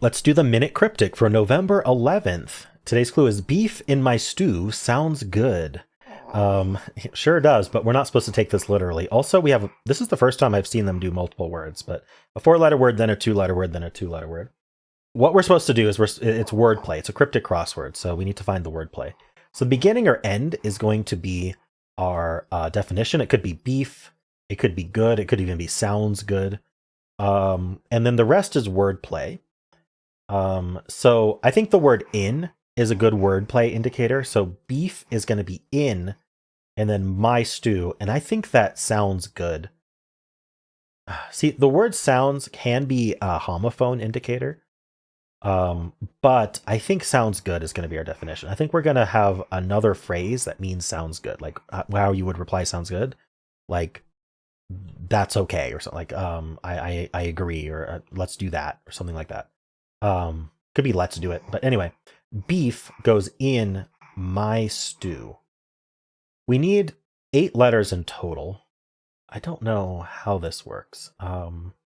Let's do the Minute Cryptic for November 11th. Today's clue is beef in my stew sounds good. Sure does, but we're not supposed to take this literally. Also, this is the first time I've seen them do multiple words, but a 4-letter word, then a 2-letter word, then a 2-letter word. What we're supposed to do is it's wordplay. It's a cryptic crossword, so we need to find the wordplay. So the beginning or end is going to be our definition. It could be beef, it could be good, it could even be sounds good. And then the rest is wordplay. So I think the word in is a good wordplay indicator. So beef is going to be in, and then my stew. And I think that sounds good. See, the word sounds can be a homophone indicator. But I think sounds good is going to be our definition. I think we're going to have another phrase that means sounds good. Like how you would reply sounds good. Like that's okay. Or something like, I agree, or let's do that, or something like that. Could be let's do it. But anyway, beef goes in my stew. We need 8 letters in total. I don't know how this works.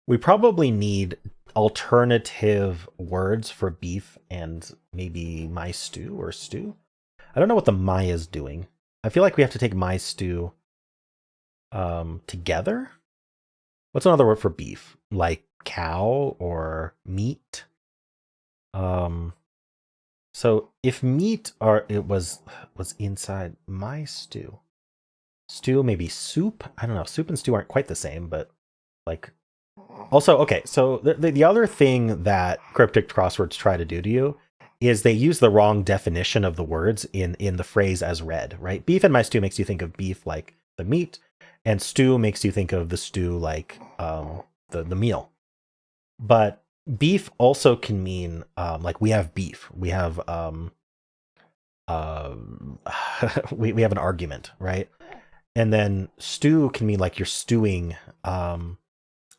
We probably need alternative words for beef and maybe my stew or stew. I don't know what the my is doing. I feel like we have to take my stew together. What's another word for beef? Like cow or meat? So if meat was inside my stew. Stew, maybe soup? I don't know. Soup and stew aren't quite the same, but like also, okay, so the other thing that cryptic crosswords try to do to you is they use the wrong definition of the words in the phrase as read, right? Beef in my stew makes you think of beef like the meat, and stew makes you think of the stew like the meal. But beef also can mean like we have beef. We have we have an argument, right? And then stew can mean like you're stewing.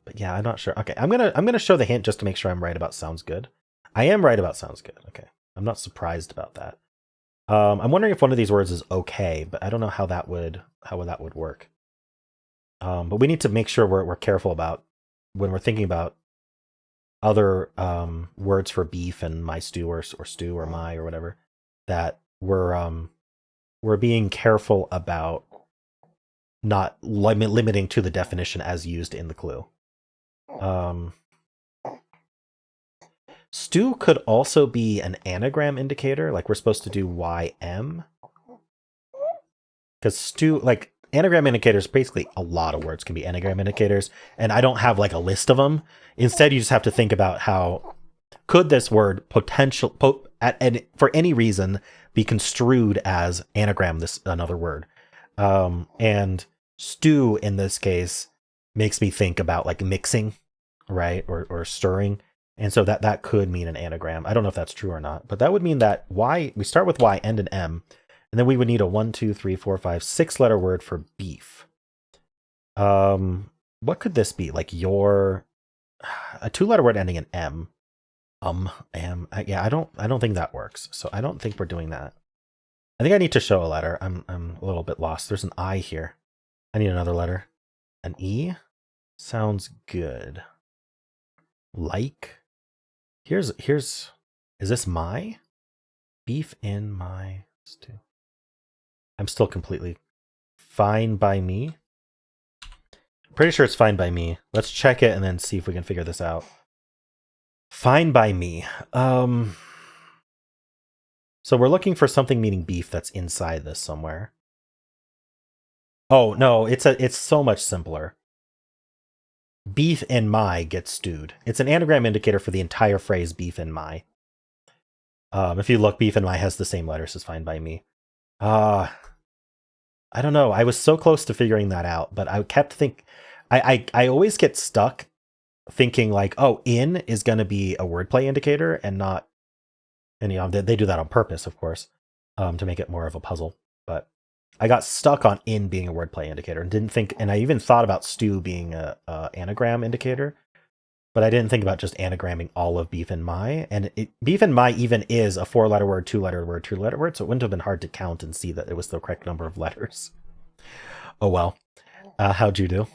But yeah, I'm not sure. Okay, I'm gonna show the hint just to make sure I'm right about sounds good. I am right about sounds good. Okay, I'm not surprised about that. I'm wondering if one of these words is okay, but I don't know how that would work. But we need to make sure we're careful about when we're thinking about other words for beef and my stew or stew or my or whatever, that we're being careful about not limiting to the definition as used in the clue. Stew could also be an anagram indicator, like we're supposed to do YM. Because stew, like anagram indicators, basically a lot of words can be anagram indicators, and I don't have like a list of them. Instead, you just have to think about how could this word for any reason be construed as anagram another word. And stew in this case makes me think about like mixing, right? Or stirring. And so that could mean an anagram. I don't know if that's true or not, but that would mean that we start with Y, end in M, and then we would need a 1, 2, 3, 4, 5, 6-letter word for beef. What could this be? Like a 2-letter word ending in M. Yeah, I don't think that works. So I don't think we're doing that. I think I need to show a letter. I'm a little bit lost. There's an I here. I need another letter. An E sounds good. Like, is this my? Beef in my stew. I'm still completely fine by me. Pretty sure it's fine by me. Let's check it and then see if we can figure this out. Fine by me. So we're looking for something meaning beef that's inside this somewhere. Oh no, it's so much simpler. Beef and my gets stewed. It's an anagram indicator for the entire phrase beef and my. If you look, beef and my has the same letters as fine by me. I don't know. I was so close to figuring that out, but I kept I always get stuck thinking like, oh, in is going to be a wordplay indicator and not, and you know, they do that on purpose, of course, to make it more of a puzzle. But I got stuck on in being a wordplay indicator and didn't think, and I even thought about stew being a anagram indicator, but I didn't think about just anagramming all of beef and my. And beef and my even is a 4-letter word, 2-letter word, 2-letter word, so it wouldn't have been hard to count and see that it was the correct number of letters. Oh well. How'd you do?